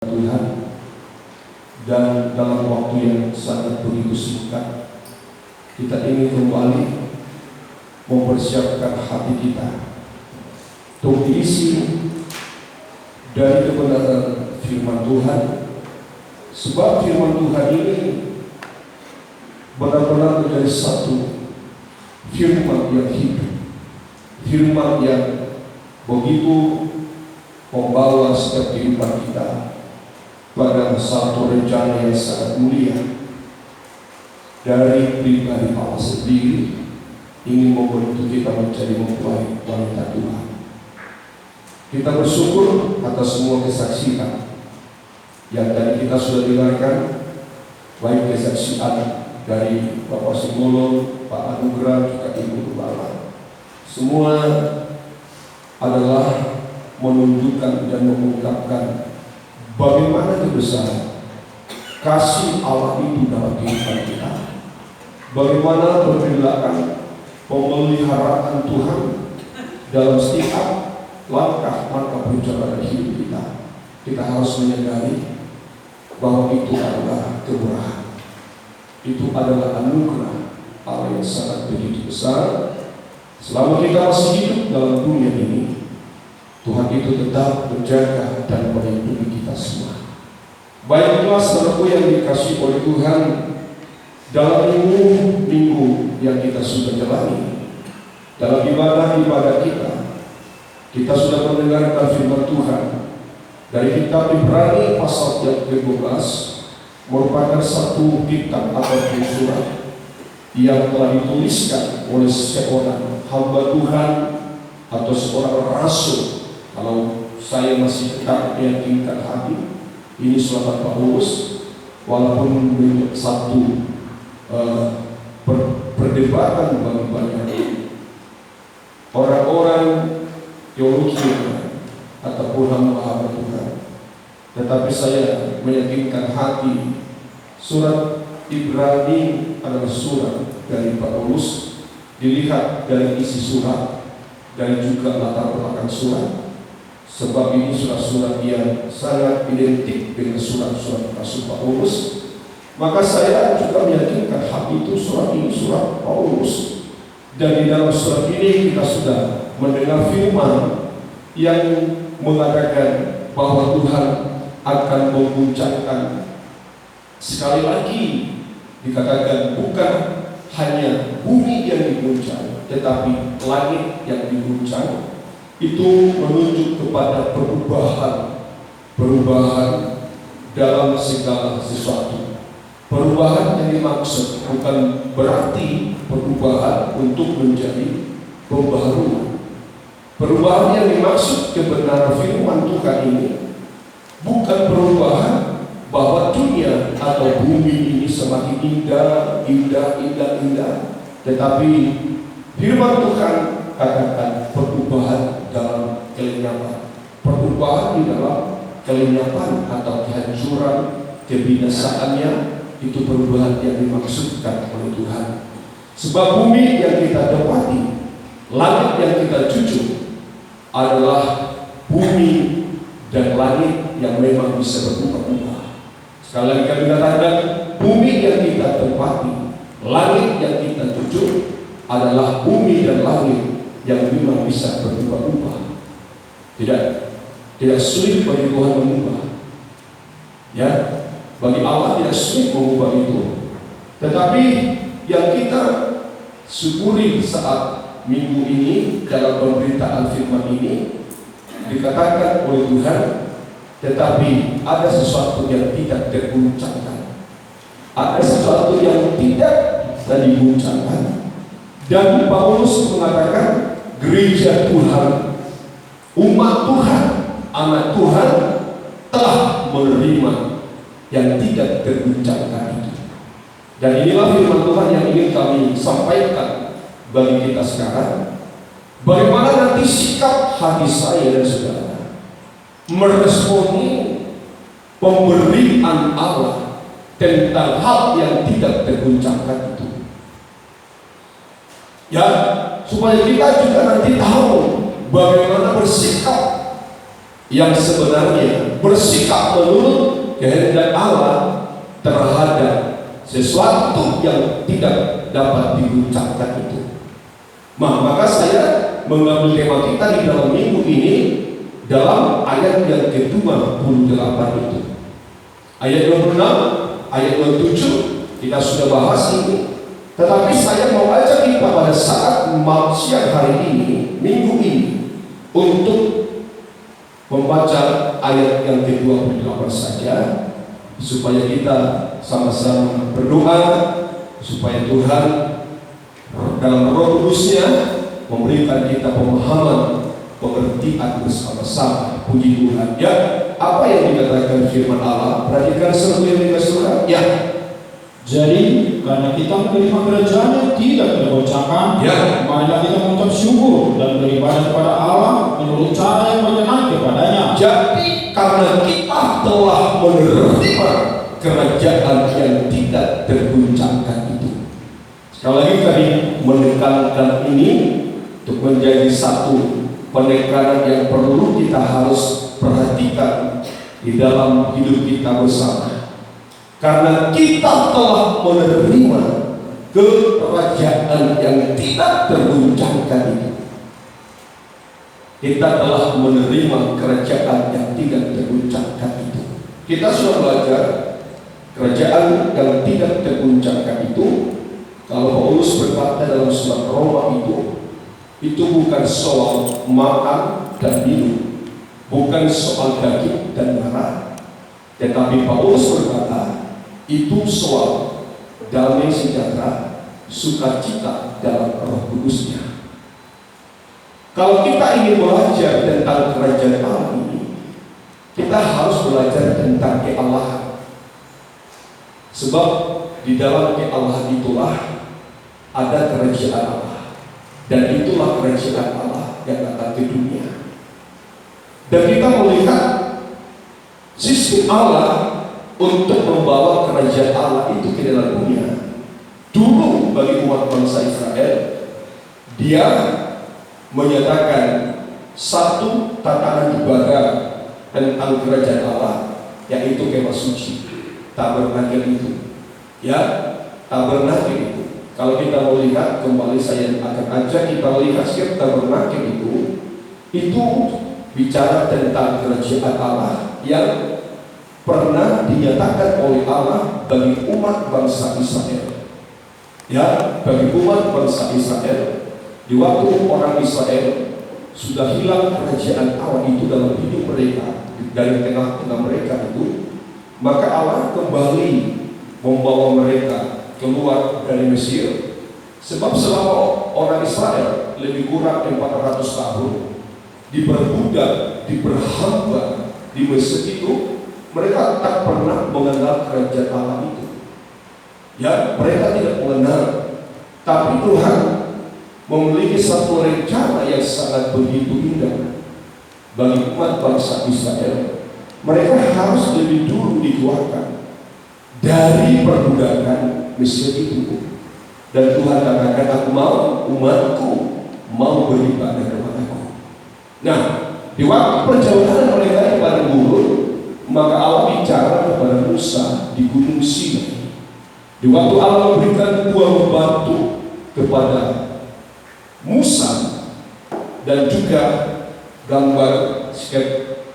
Tuhan, dan dalam waktu yang sangat begitu singkat kita ingin kembali mempersiapkan hati kita untuk diisi dari kebenaran firman Tuhan, sebab firman Tuhan ini benar-benar menjadi satu firman yang hidup, firman yang begitu membawa setiap kehidupan kita pada satu rencana yang sangat mulia dari pribadi Allah sendiri, ingin membentuk kita menjadi mempelai wanita Tuhan. Kita bersyukur atas semua kesaksian yang tadi kita sudah dengarkan, baik kesaksian dari Bapak Simbolon, Pak Anugrah, juga Ibu Gembala. Semua adalah menunjukkan dan mengungkapkan bagaimana kebesaran kasih Allah itu dalam kehidupan kita, bagaimana perilaku pemeliharaan Tuhan dalam setiap langkah-langkah perjalanan hidup kita. Kita harus menyadari bahwa itu adalah kemurahan, itu adalah anugerah Allah yang sangat begitu besar. Selama kita masih hidup dalam dunia ini, Tuhan itu tetap menjaga dan melindungi kita semua. Baiklah saudaraku yang dikasihi oleh Tuhan, dalam minggu yang kita sudah jalani, dalam ibadah-ibadah kita sudah mendengarkan firman Tuhan dari kitab Ibrani pasal yang ke-12, merupakan satu kitab atau surat yang telah dituliskan oleh seorang hamba Tuhan atau seorang rasul. Kalau saya masih tetap meyakinkan hati, ini surat Paulus, walaupun menjadi satu perdebatan bagi banyak orang-orang teologi ataupun hamba Tuhan, tetapi saya meyakinkan hati surat Ibrani adalah surat dari Paulus. Dilihat dari isi surat dan juga latar belakang surat, sebab ini surat-surat yang sangat identik dengan surat-surat Rasul Paulus, maka saya juga meyakinkan hati itu surat ini surat Paulus. Dan di dalam surat ini kita sudah mendengar firman yang mengatakan bahwa Tuhan akan mengguncangkan, sekali lagi dikatakan bukan hanya bumi yang diguncang, tetapi langit yang diguncang. Itu menunjuk kepada perubahan dalam segala sesuatu. Perubahan yang dimaksud bukan berarti perubahan untuk menjadi pembaharuan. Perubahan yang dimaksud kebenaran firman Tuhan ini bukan perubahan bahwa dunia atau bumi ini semakin indah, tetapi firman Tuhan katakan perubahan dalam kelenyapan, perubahan di dalam kelenyapan atau kehancuran, kebinasaannya, itu perubahan yang dimaksudkan oleh Tuhan. Sebab bumi yang kita dapati, langit yang kita jujur adalah bumi dan langit yang memang bisa berubah-ubah. Sekali lagi kami katakan, bumi yang kita tempati, langit yang kita tuju adalah bumi dan langit yang memang bisa berubah-ubah. Tidak sulit bagi Tuhan mengubah. Ya, bagi Allah tidak sulit mengubah itu. Tetapi yang kita syukuri saat minggu ini dalam pemberitaan firman ini, dikatakan oleh Tuhan, tetapi ada sesuatu yang tidak terguncangkan, ada sesuatu yang tidak diguncangkan. Dan Paulus mengatakan gereja Tuhan, umat Tuhan, anak Tuhan telah menerima yang tidak terguncangkan itu. Dan inilah firman Tuhan yang ingin kami sampaikan bagi kita sekarang. Bagaimana nanti sikap hati saya dan saudara meresponi pemberian Allah tentang hal yang tidak terguncangkan itu. Ya, supaya kita juga nanti tahu bagaimana bersikap yang sebenarnya bersikap menurut kehendak Allah terhadap sesuatu yang tidak dapat diucapkan itu. Maka saya mengambil tema kita di dalam minggu ini dalam ayat yang ke-28 itu. Ayat 26, ayat 27 kita sudah bahas ini. Tetapi saya mau ajak kita pada saat siang hari ini, minggu ini, untuk membaca ayat yang ke-28 saja, supaya kita sama-sama berdoa supaya Tuhan dalam Roh Kudus-Nya memberikan kita pemahaman, pengertian bersama-sama. Puji Tuhan. Ya, apa yang dikatakan firman Allah? Perhatikan seluruh yang dikasihkan. Ya. Jadi karena kita menerima kerajaan yang tidak tergoncangkan, ya, marilah kita mengucap syukur dan beribadah kepada Allah menurut cara yang berkenan kepadanya. Jadi karena kita telah menerima kerajaan yang tidak tergoncangkan itu. Sekali lagi kami menekankan ini untuk menjadi satu penekanan yang perlu kita harus perhatikan di dalam hidup kita bersama. Karena kita telah menerima kerajaan yang tidak tergoncangkan itu. Kita telah menerima kerajaan yang tidak tergoncangkan itu. Kita sudah belajar kerajaan yang tidak tergoncangkan itu. Kalau Paulus berkata dalam surat Roma itu bukan soal makan dan minum, bukan soal daging dan darah, tetapi Paulus berkata itu soal damai sejahtera, sukacita dalam Roh Kudus-Nya. Kalau kita ingin belajar tentang kerajaan Allah ini, kita harus belajar tentang kealahan. Sebab di dalam kealahan itulah ada kerajaan Allah, dan itulah kerajaan Allah yang datang ke dunia. Dan kita melihat sistem Allah untuk membawa kerajaan Allah itu ke dalam dunia. Dulu bagi umat bangsa Israel, dia menyatakan satu tatanan ibadah tentang kerajaan Allah, yaitu kemah suci, tabernakel itu. Ya, tabernakel itu. Kalau kita melihat kembali, saya akan ajak kita melihat setiap tabernakel itu bicara tentang kerajaan Allah yang pernah dinyatakan oleh Allah bagi umat bangsa Israel. Ya, bagi umat bangsa Israel, di waktu orang Israel sudah hilang kerajaan Allah itu dalam hidup mereka, dari tengah-tengah mereka itu, maka Allah kembali membawa mereka keluar dari Mesir. Sebab selama orang Israel lebih kurang 400 tahun diperbudak, diperhamba di Mesir itu, mereka tak pernah mengenal kerajaan Allah itu. Ya, mereka tidak mengenal. Tapi Tuhan memiliki satu rencana yang sangat begitu indah bagi umat bangsa Israel. Mereka harus lebih dulu dikeluarkan dari perbudakan Mesir itu. Dan Tuhan katakan, aku mau umatku mau beribadah kepadaku. Nah, di waktu perjalanan mereka di padang gurun, maka Allah bicara kepada Musa di Gunung Sinai. Di waktu Allah memberikan buah batu kepada Musa dan juga gambar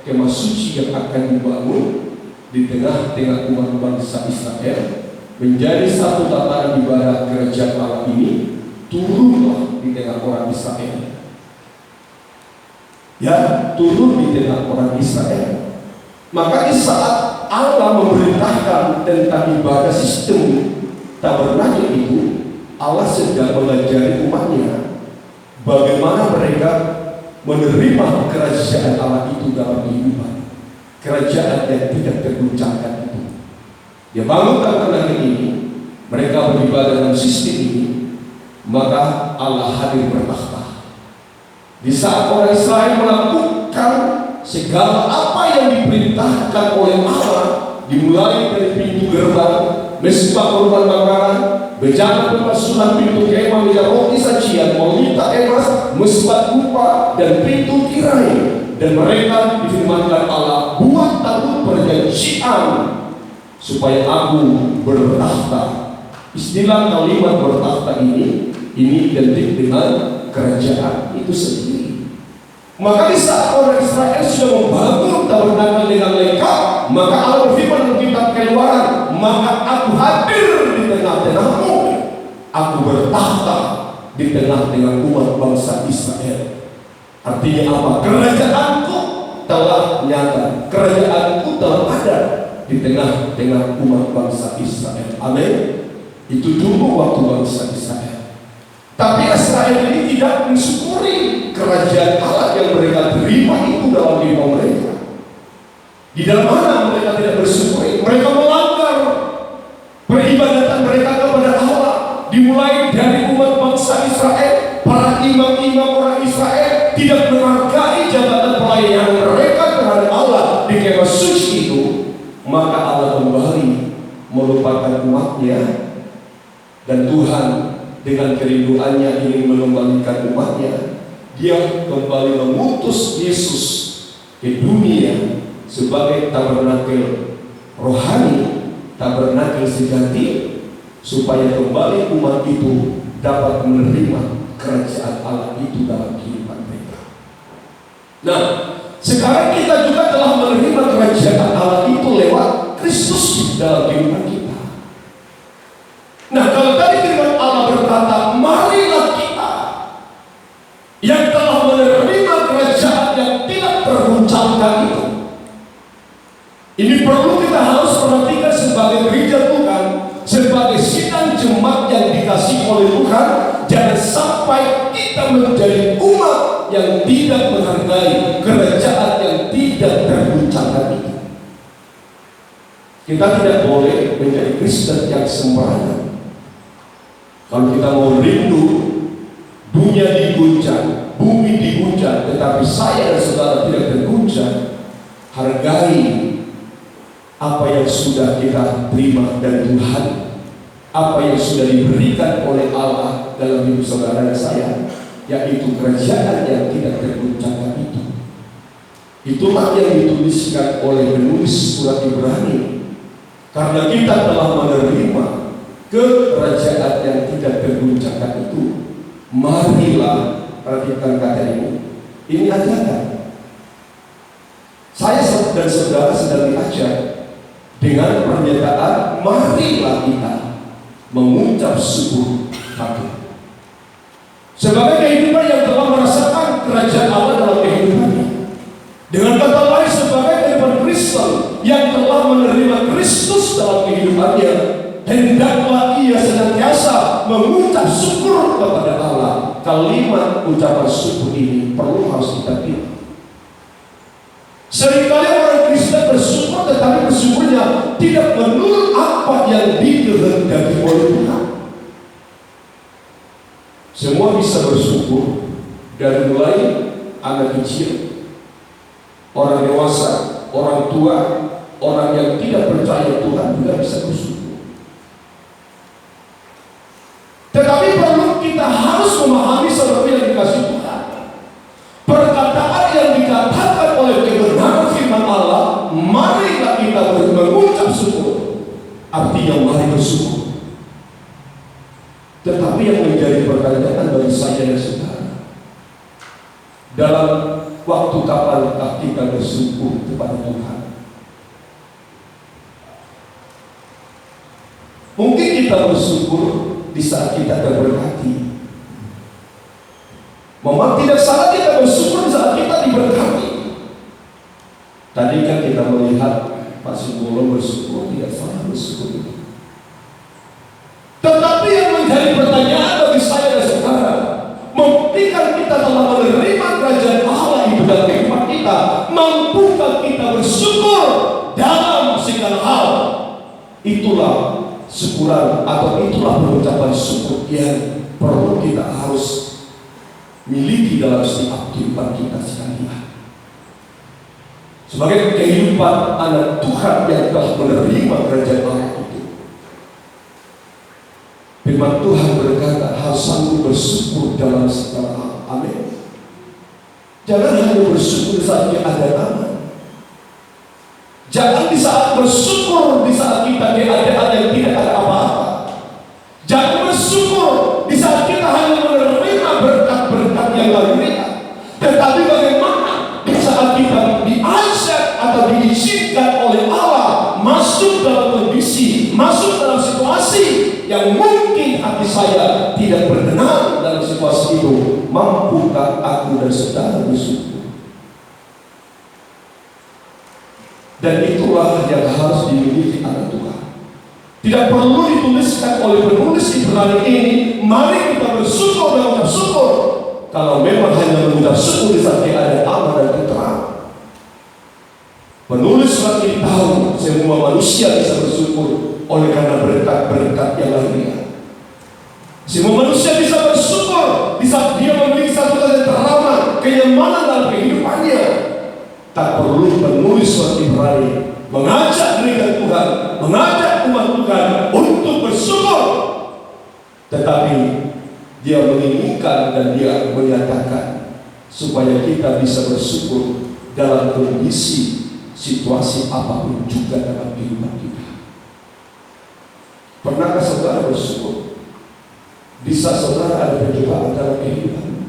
kemah suci yang akan dibangun di tengah-tengah umat bangsa Israel menjadi satu tatanan ibadah kerajaan Allah ini, turunlah di tengah orang Israel. Ya, turun di tengah orang Israel. Maka di saat Allah memerintahkan tentang ibadah sistem tabernakel itu, Allah sedang mengajari umatnya bagaimana mereka menerima kerajaan Allah itu dalam kehidupan, kerajaan yang tidak tergoncangkan itu. Dia bangun tabernakel ini, mereka beribadah dalam sistem ini, maka Allah hadir bertakhta. Di saat orang Israel melakukan segala apa yang diperintahkan oleh Allah, dimulai dari pintu gerbang, mesbah korban bakaran, bejana pemasuhan, pintu kemah, meja roti sajian, maulita emas, mesbah dupa, dan pintu tirai. Dan mereka difirmankan Allah, buat tabut perjanjian supaya aku bertakhta. Istilah kalimat bertakhta ini identik dengan kerajaan itu sendiri. Maka di saat orang Israel sudah membangun tabernakel dengan lengkap, maka Allah berfirman dalam kitab Keluaran, maka aku hadir di tengah-tengahmu, aku bertakhta di tengah-tengah umat bangsa Israel. Artinya apa? Kerajaanku telah nyata, kerajaanku telah ada di tengah-tengah umat bangsa Israel. Amin. Itu dulu waktu bangsa Israel. Tapi Israel ini tidak mensyukuri kerajaan Allah yang mereka terima itu dalam diri mereka. Di dalam mana mereka tidak bersyukuri? Mereka melanggar peribadatan mereka kepada Allah. Dimulai dari umat bangsa Israel, para imam-imam orang Israel tidak menghargai jabatan pelayanan mereka terhadap Allah di kemah suci itu. Maka Allah kembali melupakan umatnya, dan Tuhan dengan kerinduannya ingin mengembalikan umatnya. Dia kembali mengutus Yesus ke dunia sebagai tabernakel rohani, tabernakel sejati, supaya kembali umat itu dapat menerima kerajaan Allah itu dalam kehidupan mereka. Nah, sekarang kita juga telah menerima kerajaan Allah itu lewat Kristus dalam kehidupan kita. Nah, kalau tadi firman Allah berkata, marilah kita yang telah menerima kerajaan yang tidak terguncangkan itu. Ini perlu kita harus perhatikan sebagai gereja Tuhan, sebagai sidang jemaat yang dikasihi oleh Tuhan. Jangan sampai kita menjadi umat yang tidak menghargai kerajaan yang tidak terguncangkan itu. Kita tidak boleh menjadi Kristen yang sembarangan. Kalau kita mau rindu dunia diguncang, bumi diguncang, tetapi saya dan saudara tidak terguncang, hargai apa yang sudah kita terima dari Tuhan, apa yang sudah diberikan oleh Allah dalam hidup saudara dan saya, yaitu kerajaan yang tidak terguncangkan itu. Itulah yang dituliskan oleh penulis surat Ibrani. Karena kita telah menerima kerajaan yang tidak terguncangkan itu, marilah, perhatikan kata ini. Ini ajaran. Saya dan saudara sedang diajar dengan pernyataan, marilah kita mengucap syukur hati. Sebagai kehidupan yang telah merasakan kerajaan Allah dalam kehidupannya. Dengan kata lain, sebagai kehidupan Kristen yang telah menerima Kristus dalam kehidupannya, hendaklah ia senantiasa mengucap syukur kepada Allah. Kalimat ucapan syukur ini perlu harus kita pilih. Seringkali orang Kristen bersyukur, tetapi bersyukurnya tidak menurut apa yang dikehendaki oleh Tuhan. Semua bisa bersyukur, dari mulai anak kecil, orang dewasa, orang tua, orang yang tidak percaya Tuhan juga bisa bersyukur. Tetapi perlu kita harus memahami seperti yang dikasih Tuhan. Perkataan yang dikatakan oleh kebenaran firman Allah, marilah kita mengucap syukur, artinya mari bersyukur. Tetapi yang menjadi pertanyaan bagi saya dan saudara, dalam waktu kapankah kita bersyukur kepada Tuhan? Mungkin kita bersyukur di saat kita terberkati. Memang tidak salah kita bersyukur di saat kita diberkati. Tadi kan kita melihat Pak Sunggulo bersyukur, tidak salah bersyukur. Tetapi yang menjadi pertanyaan bagi saya dan saudara, membuktikan kita telah menerima kerajaan Allah itu dalam kehidupan kita, mampukah kita bersyukur dalam segala hal? Itulah syukuran atau itulah pengucapan syukur yang perlu kita harus miliki dalam setiap kehidupan kita sekalian. Sebagai kehidupan anak Tuhan yang telah menerima kerajaan Allah itu, firman Tuhan berkata harus sanggup bersyukur dalam segala hal. Amin. Jangan hanya bersyukur di saat kita ada aman. Jangan di saat bersyukur di saat kita di keadaan yang tidak ada apa-apa. Jangan bersyukur di saat kita hanya menerima berkat-berkat yang lahiriah. Tetapi bagaimana di saat kita diajak atau diizinkan oleh Allah masuk dalam kondisi, masuk dalam situasi yang mungkin hati saya tidak berkenan dalam situasi itu, mampukah aku dan saudara bersyukur? Dan itulah yang harus dimiliki anak Tuhan. Tidak perlu dituliskan oleh penulis Ibrani ini, mari kita bersyukur dan mengucap syukur. Kalau memang hanya mengucap syukur di saat ada aman dan tenteram. Penulis surat ini tahu semua manusia bisa bersyukur oleh karena berkat-berkat yang lahiriah. Semua manusia bisa bersyukur di saat dia memiliki satu ketenteraman, kenyamanan dalam kehidupannya. Tak perlu penulis surat Ibrani mengajak gereja Tuhan, mengajak umat Tuhan untuk bersyukur, tetapi dia menginginkan dan dia menyatakan supaya kita bisa bersyukur dalam kondisi situasi apapun juga dalam kehidupan kita. Pernahkah saudara bersyukur di saat saudara ada percobaan dalam kehidupan?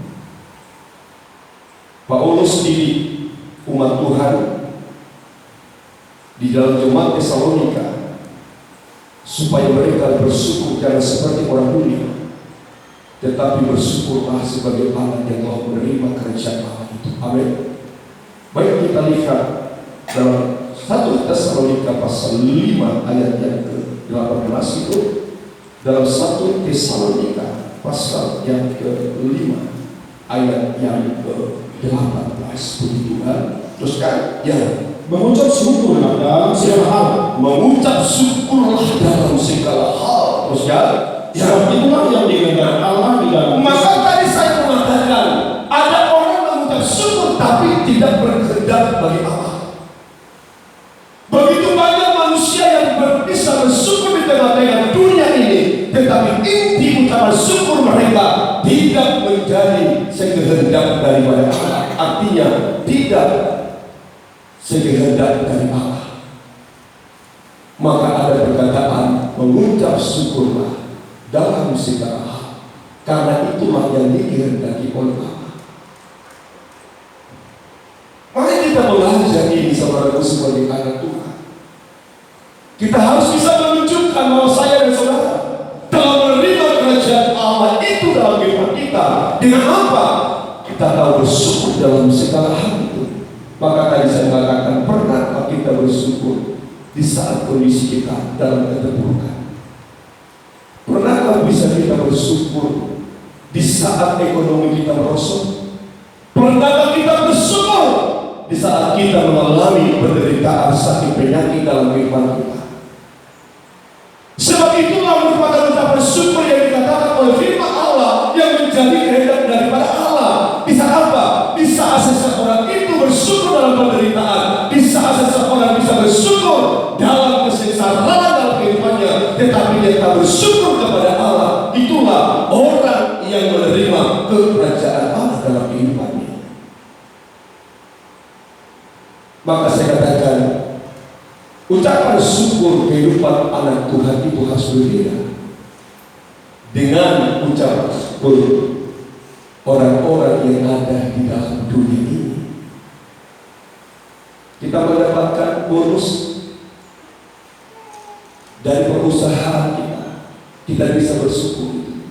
Paulus sendiri, umat Tuhan di dalam jemaat Tesalonika, supaya mereka bersyukur jangan seperti orang dunia, tetapi bersyukurlah sebagai anak yang telah menerima kerajaan Allah itu. Amin. Baik, kita lihat dalam 1 Tesalonika pasal 5 ayat yang ke-18 itu, dalam 1 Tesalonika pasal yang ke-5 ayat yang ke-18. Puji Tuhan. Terus kan, ya, mengucap syukurlah dalam segala hal. Mengucap syukurlah dalam segala hal. Terus ya, sebab itulah yang dikehendaki Allah di dalam. Maka tadi saya mengatakan ada orang mengucap syukur tapi tidak berkehendak bagi Allah. Begitu banyak manusia yang bisa bersyukur di tengah-tengah dunia ini, tetapi inti ucapan syukur mereka tidak menjadi sekehendak daripada Allah. Artinya tidak sekehendak dari Allah. Maka ada perkataan mengucap syukurlah dalam segala hal, karena itulah yang dikehendaki oleh Allah. Mari kita belajar ini, saudaraku, sebagai anak Tuhan. Kita harus bisa menunjukkan bahwa saya dan saudara telah menerima kerajaan Allah itu dalam kehidupan kita. Dengan apa? Kita tahu bersyukur dalam segala hal itu. Maka tadi saya mengatakan, pernahkah kita bersyukur di saat kondisi kita dalam keterpurukan? Pernahkah bisa kita bersyukur di saat ekonomi kita merosot? Pernahkah kita bersyukur di saat kita mengalami penderitaan sakit penyakit dalam kehidupan kita? Sebab itulah merupakan ucapan syukur yang dikatakan oleh firman Allah yang menjadi kehendak daripada Allah. Di saat apa? Di saat seseorang itu bersyukur dalam penderitaan, di saat seseorang bisa bersyukur dalam kesengsaraan dalam kehidupannya, tetapi dia tak bersyukur kepada Allah, itulah orang yang menerima kerajaan Allah dalam kehidupannya. Maka saya katakan, ucapan syukur kehidupan anak Tuhan itu harus berbeda dengan ucapan syukur orang-orang yang ada di dalam dunia ini. Kita mendapatkan bonus dari perusahaan kita bisa bersyukur.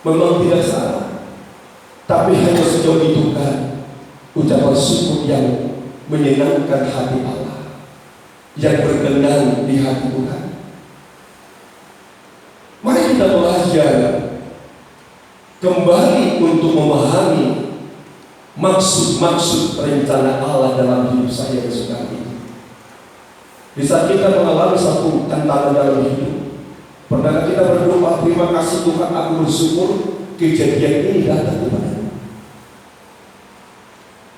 Memang tidak salah, tapi hanya sejauh itu kan ucapan syukur yang menyenangkan hati Allah, yang berkenan di hati Tuhan. Mari kita belajar kembali untuk memahami maksud-maksud rencana Allah dalam hidup saya dan saudara ini. Di saat kita mengalami satu tantangan dalam hidup, pernah kita berdoa, terima kasih Tuhan, aku bersyukur kejadian ini datang kepadamu.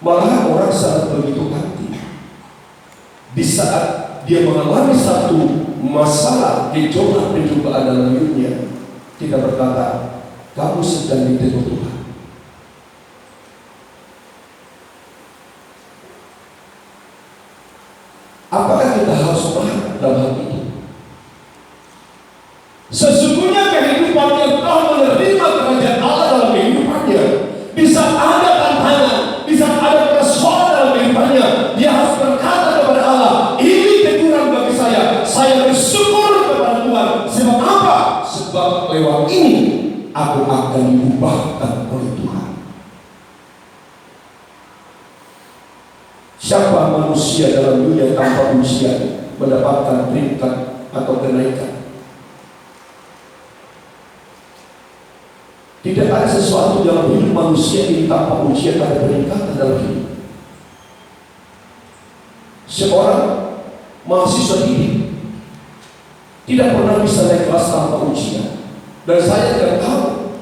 Malah orang sangat begitu hati di saat dia mengalami satu masalah, gejolak pencobaan dalam hidupnya, kita berkata, kamu sedang ditegur Tuhan. aku akan diubahkan oleh Tuhan. Siapa manusia dalam dunia tanpa ujian mendapatkan peringkat atau kenaikan? Tidak ada sesuatu dalam hidup manusia ini tanpa ujian dan peningkatan dalam hidup. Seorang mahasiswa ini tidak pernah bisa naik kelas tanpa ujian. Dan saya tidak tahu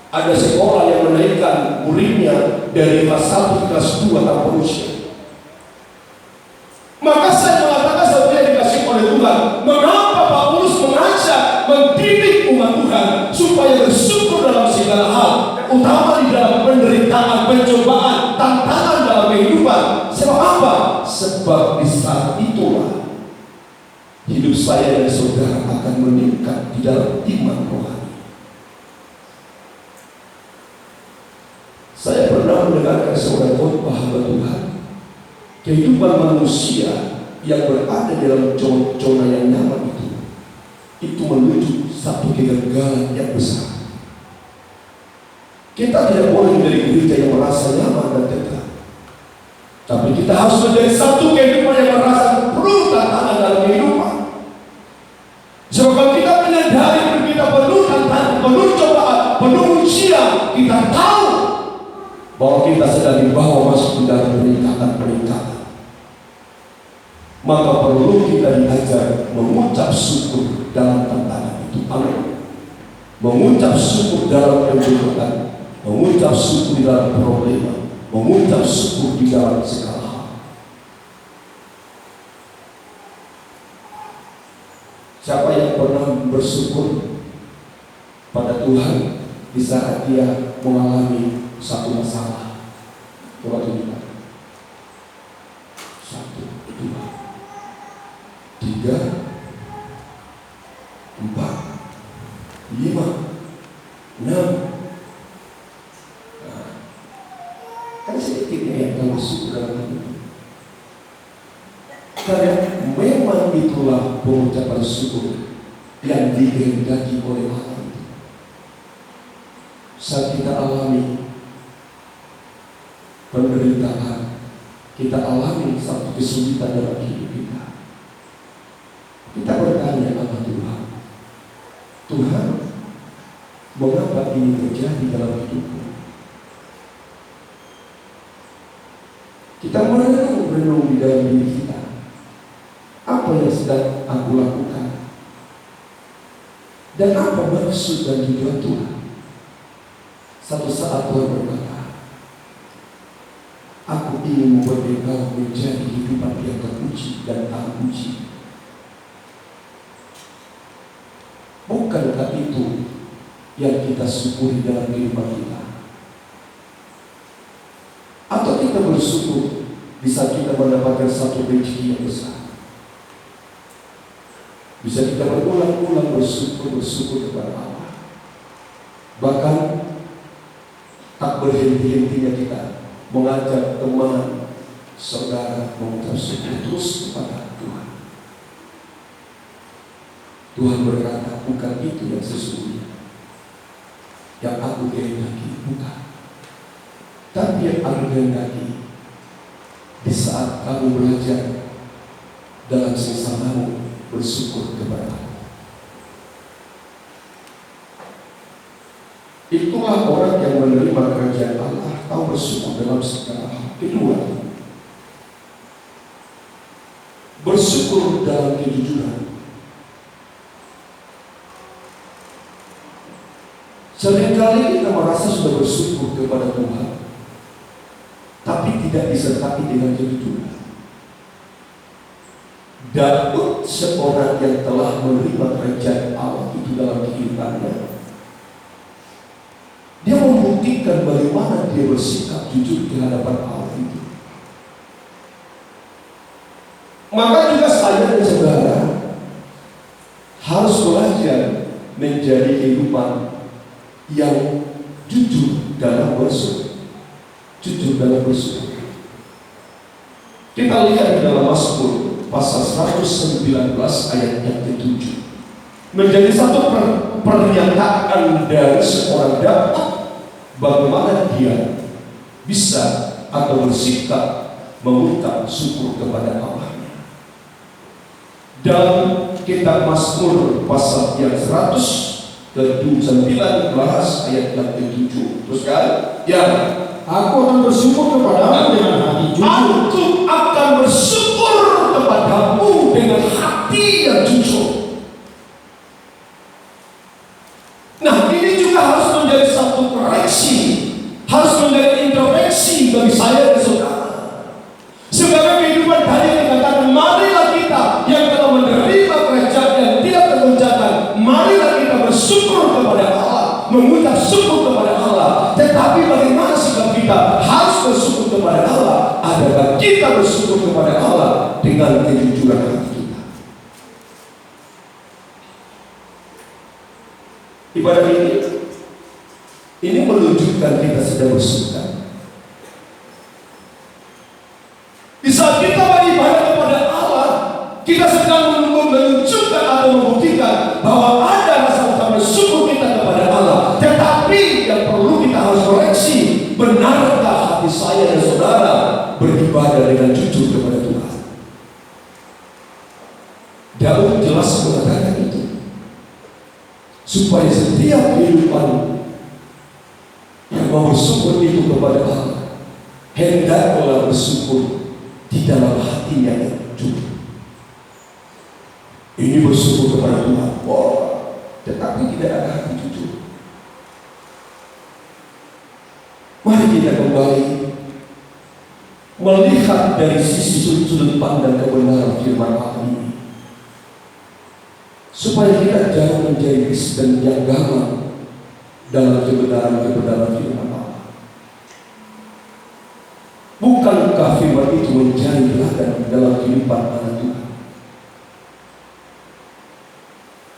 ada sekolah yang menaikkan muridnya dari kelas 1 ke kelas 2 tanpa ujian. Maka saya mengatakan seperti yang dikasih oleh Tuhan, mengapa Paulus mengajak mendidik umat Tuhan supaya bersyukur dalam segala hal, utama di dalam penderitaan, pencobaan, tantangan dalam kehidupan. Sebab apa? Sebab di saat itulah hidup saya dan saudara akan meningkat di dalam iman rohani. Saya pernah mendengarkan seorang khotbah hamba Tuhan. Kehidupan manusia yang berada dalam zona yang nyaman itu menuju satu kegagalan yang besar. Kita tidak boleh menjadi gereja yang merasa nyaman dan tegak, tapi kita harus menjadi satu kehidupan yang merasa perlu tantangan dalam kehidupan. Sebab kalau kita menyadari kita perlu tantangan, perlu cobaan, perlu ujian, kita tahu bahwa kita sedang dibawa masuk ke dalam peningkatan. Maka perlu kita diajar mengucap syukur dalam tantangan itu. Amin. Mengucap syukur dalam kebutuhan, mengucap syukur di dalam problema, mengucap syukur di dalam segala hal. Siapa yang pernah bersyukur pada Tuhan di saat dia mengalami satu masalah? Coba tunjukkan. 1, 2, 3, 4, 5, 6. Kan sedikitnya yang tahu syukur dalam hidup. Karena memang itulah pengucapan syukur yang dikehendaki oleh Allah itu. Saat kita alami penderitaan, kita alami satu kesulitan dalam hidup kita, kita bertanya kepada Tuhan, Tuhan, mengapa ini terjadi dalam hidupku? Kita merenung di dalam diri kita, apa yang sedang aku lakukan, dan apa maksud dan tujuan Tuhan. Satu saat Tuhan berkata, aku ingin membuat engkau menjadi kehidupan yang teruji dan tak uji. Bukankah itu yang kita syukuri dalam kehidupan kita? Atau kita bersyukur bisa kita mendapatkan satu rezeki yang besar? Bisa kita berulang-ulang bersyukur kepada Allah. Bahkan tak berhenti-hentinya kita mengajak teman, saudara mengucap syukur terus kepada Tuhan. Tuhan berkata, bukan itu yang sesungguhnya yang aku kehendaki, bukan. Tapi yang aku kehendaki di saat kamu belajar dalam sesamamu bersyukur kepada Allah. Itulah orang yang menerima kerajaan Allah, tahu bersyukur dalam segala hal. Kedua, bersyukur dalam kejujuran. Seringkali kita merasa sudah bersyukur kepada Tuhan, tapi tidak disertai dengan kejujuran. Daud, seorang yang telah menerima kerajaan Allah itu dalam kehidupannya, dia membuktikan bagaimana dia bersikap jujur di hadapan Allah itu. Maka juga saya dan saudara harus belajar menjadi kehidupan yang jujur dalam bersyukur. Jujur dalam bersyukur. Kita lihat di dalam Mazmur pasal 119 ayat yang ke-7. menjadi satu pernyataan dari seorang dapat bagaimana dia bisa atau bersikap mengucap syukur kepada Allah. Dalam kitab Mazmur pasal yang 119 ayat yang ke-7, teruskan, ya, aku akan bersyukur kepadamu dengan hati jujur. Aku akan bersyukur kepadamu dengan hati yang jujur. Nah, ini juga harus menjadi satu koreksi, harus menjadi introspeksi bagi saya dan saudara. Sebagai kehidupan tadi dikatakan, marilah kita yang telah menerima kerajaan yang tidak tergoncangkan, marilah kita bersyukur kepada Allah, mengucap syukur kepada Allah. Tetapi bagaimana sikap kita? Harus bersyukur kepada Allah. Adakah kita bersyukur kepada Allah dengan kejujuran hati kita? Ibadah ini menunjukkan kita sedang bersyukur. Di saat kita beribadah kepada Allah, kita sedang menunjukkan atau membuktikan bahwa ada rasa bersyukur kita kepada Allah. Tetapi yang perlu kita harus koreksi, benarkah hati saya dan saudara beribadah dengan jujur kepada Tuhan? Daud jelas mengatakan itu, supaya setiap kehidupan yang mau bersyukur itu kepada Allah, hendaklah bersyukur di dalam hatinya yang jujur. Ini bersyukur kepada Tuhan, tetapi tidak ada hati jujur. Mari kita kembali melihat dari sisi sudut pandang kebenaran firman Allah ini, supaya kita jangan menjadi Kristen yang gagal dalam kebenaran firman Allah. Bukankah firman itu menjadi teladan dalam kehidupan anak Tuhan?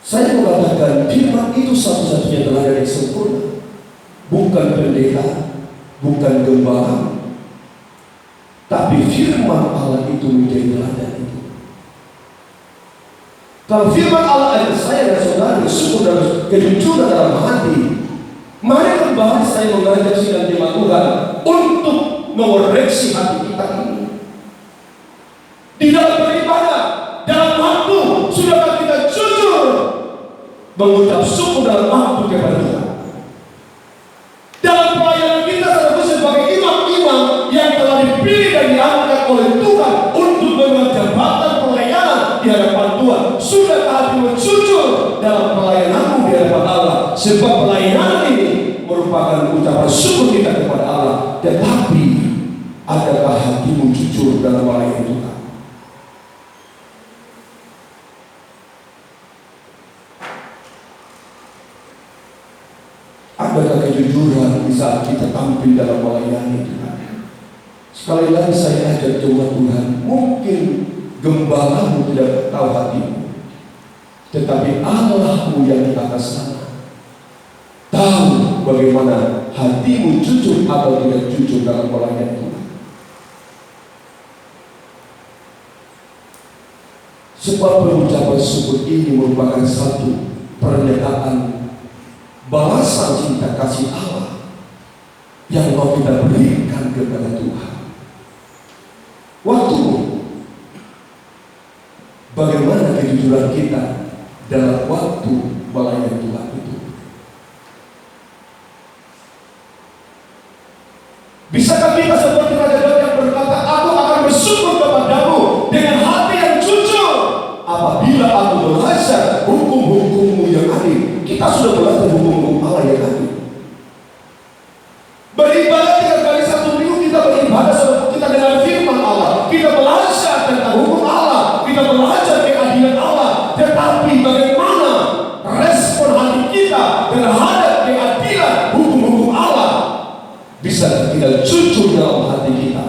Saya mengatakan firman itu satu-satunya teladan yang sempurna, bukan pendeta, bukan gembala, tapi firman Allah itu menjadi teladan itu. Kalau firman Allah ajak saya dan saudara bersyukur dan kejujuran dalam hati, mari kembali saya mengajak sidang jemaat Tuhan untuk mengoreksi hati kita ini. Di dalam beribadah, dalam waktu, sudahkah kita jujur mengucap syukur dalam waktu kepada Tuhan? Dalam pelayanan kita sebagai imam-imam yang telah dipilih dan diangkat oleh Tuhan untuk memegang jabatan pelayanan di hadapan Tuhan, sudahkah hatimu jujur dalam pelayananmu di hadapan Allah? Sebab pelayanan ini merupakan ucapan syukur kita kepada Allah. Tetapi adakah hatimu jujur dalam melayani Tuhan? Adakah kejujuran di saat kita tampil dalam melayani Tuhan? Sekali lagi saya ajak jemaat Tuhan, mungkin gembalamu tidak tahu hatimu, tetapi Allahmu yang di atas sana tahu bagaimana hatimu jujur atau tidak jujur dalam melayani Tuhan. Sebab pengucapan syukur ini merupakan satu pernyataan balasan cinta kasih Allah yang mau kita berikan kepada Tuhan. Waktu bagaimana kejujuran kita dalam waktu melayani Tuhan itu? Bisakah kita seperti Raja Daud yang berkata, aku akan bersyukur kepadamu dengan hati yang jujur apabila aku belajar hukum-hukummu yang adil. Kita sudah belajar hukum-hukum Allah yang adil. Beribadah 3 kali 1 minggu, kita beribadah, kita dengan firman Allah, kita belajar tentang hukum Allah, kita belajar keadilan Allah. Tetapi bagaimana respon hati kita terhadap keadilan hukum-hukum Allah? Bisa kita jujur dalam hati kita?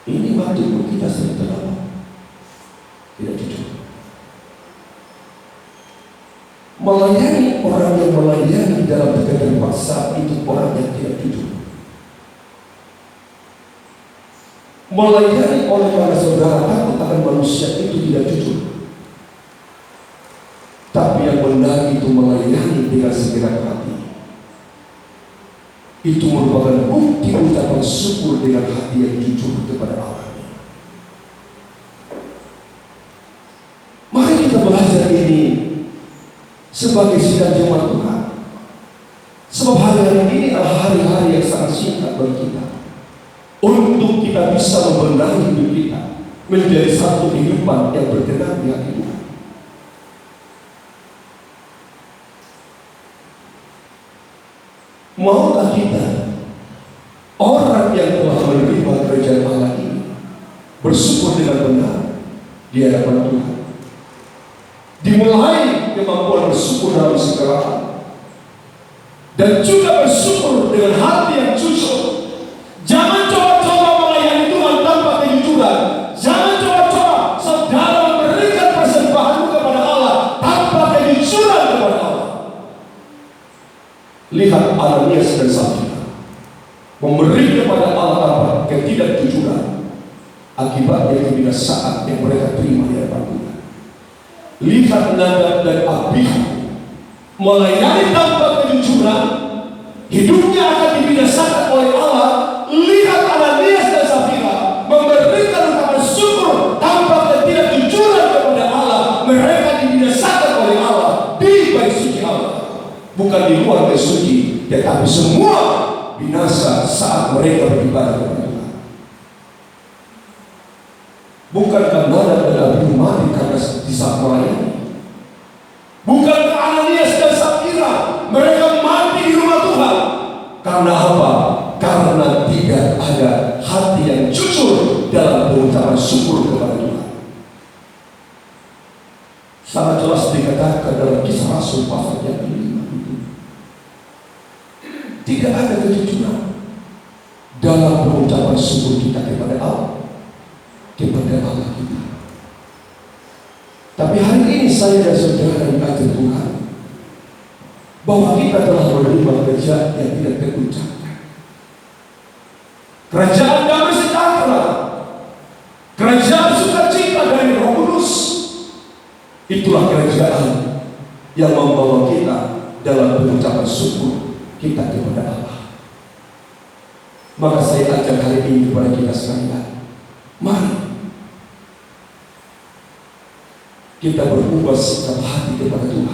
Ini waktu kita sering terlalu tidak jujur. Melayani orang yang melayani dalam keadaan paksa itu orang yang tidak jujur. Melayani oleh para saudara takut akan manusia itu tidak jujur. Tapi yang benar itu melayani dengan segenap hati. Itu merupakan bukti ucapan syukur dengan hati yang jujur kepada Allah. Mari kita belajar ini sebagai sidang jemaat Tuhan. Sebab hari-hari ini adalah hari-hari yang sangat singkat bagi kita, untuk kita bisa membenahi hidup kita menjadi satu kehidupan yang berkenan di hati Tuhan. Maukah kita, orang yang telah menerima kerajaan Allah ini, bersyukur dengan benar di hadapan Tuhan? Dimulai kemampuan bersyukur dalam segala hal, dan juga bersyukur dengan hati yang jujur. Jangan coba-coba melayani Tuhan tanpa kejujuran. Jangan coba-coba saudara memberikan persembahanmu kepada Allah tanpa kejujuran kepada Allah. Lihat Ananias dan Safira memberi kepada Allah tanpa ketidakjujuran, akibatnya kebinasaan yang mereka terima di hadapan Tuhan. Lihat Nadab dan Abihu melayani tanpa kejujuran, hidupnya akan dibinasakan oleh Allah. Lihat Ananias dan Safira memberikan ucapan syukur tanpa ketidakjujuran kepada Allah, mereka dibinasakan oleh Allah di bait suci Allah, bukan di luar bait suci, tetapi semua binasa saat mereka beribadah kepada Tuhan. Bukankah Nadab dan Abihu mati karena di saat melayani? Bukankah Ananias dan Safira mereka mati di rumah Tuhan? Karena apa? Karena tidak ada hati yang jujur dalam pengucapan syukur kepada Tuhan. Sangat jelas dikatakan dalam Kisah Rasul pasal yang ke-5 itu, tidak ada kejujuran dalam pengucapan syukur kita kepada Allah kita. Tapi hari ini saya dan saudara dikatakan Tuhan bahwa kita telah menerima kerajaan yang tidak terucapkan, kerajaan damai sejahtera, kerajaan sukacita dari Roh Kudus. Itulah kerajaan yang membawa kita dalam pengucapan syukur kita kepada Allah. Maka saya ajak hari ini kepada kita sekalian, mari kita berubah sikap hati kepada Tuhan.